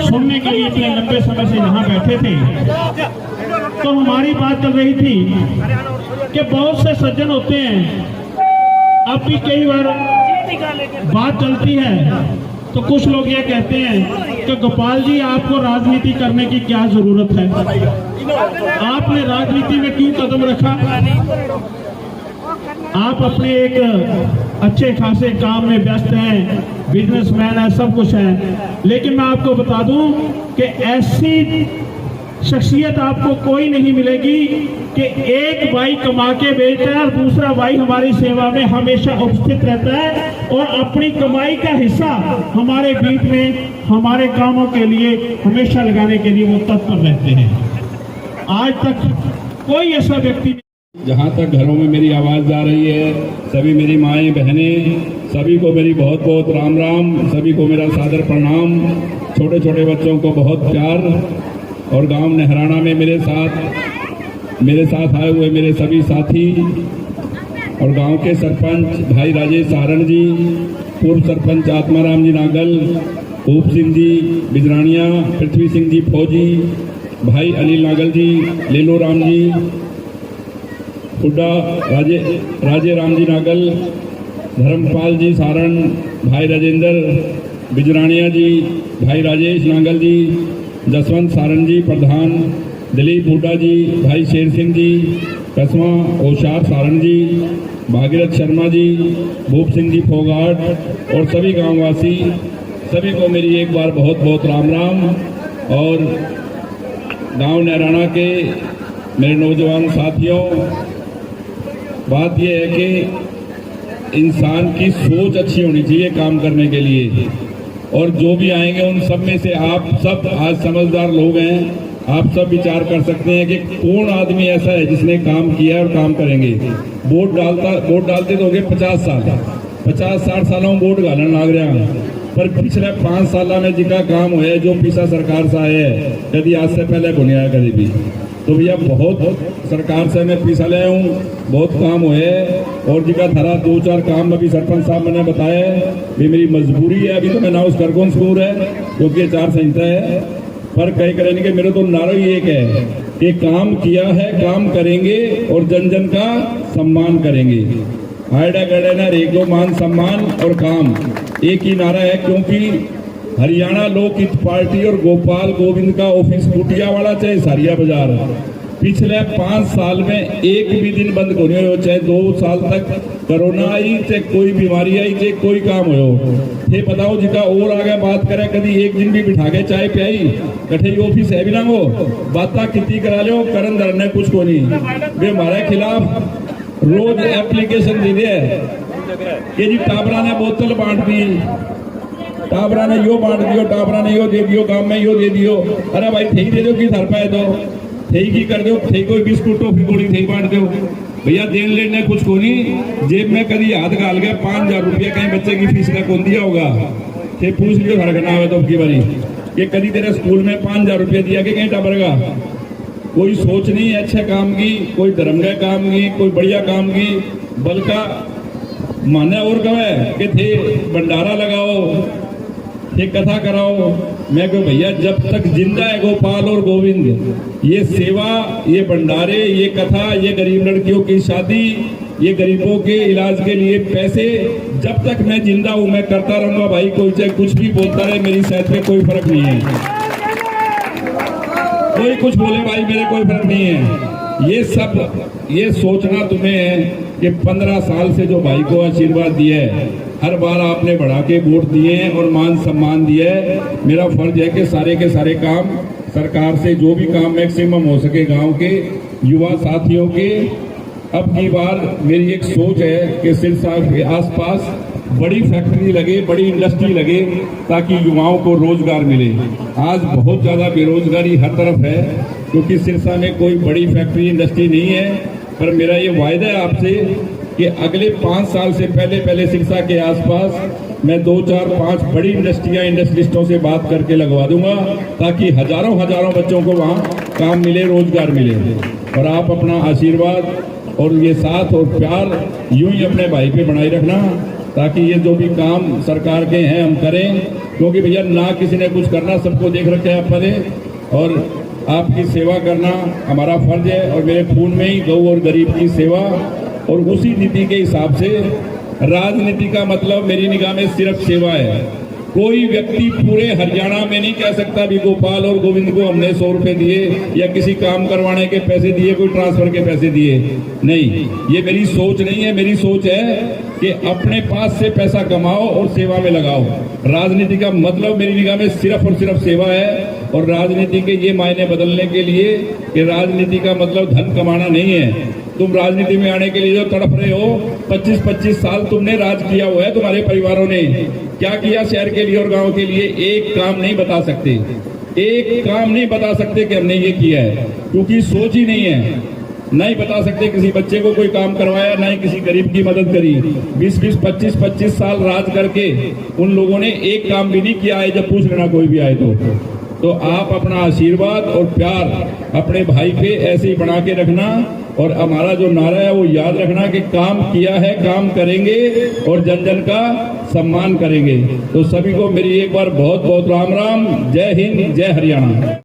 सुनने के लिए इतने लंबे समय से यहाँ बैठे थे, तो हमारी बात चल रही थी कि बहुत से सज्जन होते हैं। अब भी कई बार बात चलती है तो कुछ लोग ये कहते हैं कि गोपाल जी, आपको राजनीति करने की क्या जरूरत है, आपने राजनीति में क्यों कदम रखा, आप अपने एक अच्छे खासे काम में व्यस्त हैं, बिजनेसमैन है, सब कुछ है। लेकिन मैं आपको बता दूं कि ऐसी शख्सियत आपको कोई नहीं मिलेगी कि एक भाई कमा के बेचता है और दूसरा भाई हमारी सेवा में हमेशा उपस्थित रहता है और अपनी कमाई का हिस्सा हमारे बीच में हमारे कामों के लिए हमेशा लगाने के लिए वो तत्पर रहते हैं। आज तक कोई ऐसा व्यक्ति नहीं। जहाँ तक घरों में मेरी आवाज़ जा रही है, सभी मेरी माएँ बहनें, सभी को मेरी बहुत बहुत राम राम, सभी को मेरा सादर प्रणाम। छोटे छोटे बच्चों को बहुत प्यार। और गांव नेहराना में मेरे साथ आए हुए मेरे सभी साथी और गांव के सरपंच भाई राजेश सारण जी, पूर्व सरपंच आत्माराम जी नागल, ऊप सिंह जी बिजरानिया, पृथ्वी सिंह जी फौजी, भाई अनिल नागल जी, लेलो राम जी हुड्डा, राजे राम जी नागल, धर्मपाल जी सारण, भाई राजेंद्र बिजरानिया जी, भाई राजेश नागल जी, जसवंत सारण जी प्रधान, दिलीप हुड्डा जी, भाई शेर सिंह जी, कसवा ओशार सारण जी, भागीरथ शर्मा जी, भूप सिंह जी फोगाट और सभी गांववासी, सभी को मेरी एक बार बहुत बहुत राम राम। और गांव नेहराना के मेरे नौजवान साथियों, बात यह है कि इंसान की सोच अच्छी होनी चाहिए काम करने के लिए। और जो भी आएंगे उन सब में से आप सब आज समझदार लोग हैं, आप सब विचार कर सकते हैं कि कौन आदमी ऐसा है जिसने काम किया और काम करेंगे। वोट डालते तो हो गए 50 साल, 50-60 सालों में वोट घालन लाग रहा है, पर पिछले 5 साल में जिका काम हुआ जो पिछला सरकार से आया है, कभी आज से पहले को नहीं आया कभी भी। तो भैया बहुत सरकार से मैं पिछा ले हूँ, बहुत काम हुए और जिका धरा 2-4 काम अभी सरपंच साहब मैंने बताया भी मेरी मजबूरी है। अभी तो मैं नाउस कर कौन स्कूल है क्योंकि ये 4 संहिता है, पर कहीं करेंगे कि मेरे तो नारा ही एक है कि काम किया है, काम करेंगे और जन जन का सम्मान करेंगे। आयडा गड़े ना रेगो मान सम्मान और काम एक ही नारा है, क्योंकि हरियाणा लोक हित पार्टी और गोपाल गोविंद का ऑफिस कुटियावाड़ा चाहे सारिया बाजार पिछले 5 साल में एक भी दिन बंद नहीं हुए, चाहे 2 साल तक कोरोना आई, चाहे कोई बीमारी आई, चाहे कोई काम हो। ये बताओ जिका और आगे बात करे, कभी एक दिन भी बिठा के चाय पियाई कठे ऑफिस है भी ना हो, बात कितनी करा लो, करन धरने कुछ को नहीं। वे हमारे खिलाफ रोज एप्लीकेशन दे दिए कि जी टाबरा ने बोतल बांट दी, टाबरा ने यो बांट दियो, टाबरा ने यो दे दियो, गांव में यो दे दियो। अरे भाई थे दे दो कि घर पाए दो, थे की कर दो, थे कोई बिस्कुट टॉफी गोली थे बांट दो भैया। देन लेने कुछ को नहीं, जेब में कभी हाथ गाल गया 5000 रुपया कहीं बच्चे की फीस का कौन दिया होगा, थे पूछ लियो हड़कना हुआ तो की बारी कि कभी तेरे स्कूल में 5000 रुपया दिया कि कहीं टाबर का। कोई सोच नहीं है अच्छे काम की, कोई धर्मगय काम की, कोई बढ़िया काम की, बल्कि माने और कहे कि थे भंडारा लगाओ, थे कथा कराओ। मैं कहूँ भैया जब तक जिंदा है गोपाल और गोविंद, ये सेवा, ये भंडारे, ये कथा, ये गरीब लड़कियों की शादी, ये गरीबों के इलाज के लिए पैसे, जब तक मैं जिंदा हूँ मैं करता रहूंगा भाई। कोई चाहे कुछ भी बोलता रहे, मेरी सेहत में कोई फर्क नहीं है, कोई कुछ बोले भाई मेरे कोई फर्क नहीं है। ये सोचना तुम्हें है कि 15 साल से जो भाई को आशीर्वाद दिया है, हर बार आपने बढ़ा के वोट दिए हैं और मान सम्मान दिया है। मेरा फर्ज है कि सारे के सारे काम सरकार से जो भी काम मैक्सिमम हो सके गांव के युवा साथियों के। अब की बार मेरी एक सोच है कि सिरसा के आसपास बड़ी फैक्ट्री लगे, बड़ी इंडस्ट्री लगे, ताकि युवाओं को रोजगार मिले। आज बहुत ज्यादा बेरोजगारी हर तरफ है, क्योंकि सिरसा में कोई बड़ी फैक्ट्री इंडस्ट्री नहीं है। पर मेरा ये वायदा है आपसे कि अगले 5 साल से पहले सिरसा के आसपास मैं 2-4-5 बड़ी इंडस्ट्रियलिस्टों से बात करके लगवा दूंगा, ताकि हजारों बच्चों को वहाँ काम मिले, रोजगार मिले। और आप अपना आशीर्वाद और ये साथ और प्यार यूं ही अपने भाई पे बनाए रखना, ताकि ये जो भी काम सरकार के हैं हम करें। क्योंकि भैया ना किसी ने कुछ करना, सबको देख रखे हैं अपन ने, और आपकी सेवा करना हमारा फर्ज है। और मेरे खून में ही गौ और गरीब की सेवा, और उसी नीति के हिसाब से राजनीति का मतलब मेरी निगाह में सिर्फ सेवा है। कोई व्यक्ति पूरे हरियाणा में नहीं कह सकता भी गोपाल और गोविंद को हमने 100 रुपए दिए या किसी काम करवाने के पैसे दिए, कोई ट्रांसफर के पैसे दिए। नहीं, ये मेरी सोच नहीं है। मेरी सोच है कि अपने पास से पैसा कमाओ और सेवा में लगाओ। राजनीति का मतलब मेरी निगाह में सिर्फ और सिर्फ सेवा है। और राजनीति के ये मायने बदलने के लिए कि राजनीति का मतलब धन कमाना नहीं है। तुम राजनीति में आने के लिए जो तड़प रहे हो, 25-25 साल तुमने राज किया हुआ है, तुम्हारे परिवारों ने क्या किया शहर के लिए और गांव के लिए, एक काम नहीं बता सकते। एक काम नहीं बता सकते कि हमने ये किया है, क्योंकि सोच ही नहीं है। नहीं बता सकते किसी बच्चे को कोई काम करवाया, ना ही किसी गरीब की मदद करी। 20-20, 25-25 साल राज करके उन लोगों ने एक काम भी नहीं किया है। जब पूछ लेना कोई भी आए तो आप अपना आशीर्वाद और प्यार अपने भाई पे ऐसे ही बना के रखना। और हमारा जो नारा है वो याद रखना कि काम किया है, काम करेंगे और जन जन का सम्मान करेंगे। तो सभी को मेरी एक बार बहुत बहुत राम राम। जय हिंद, जय हरियाणा।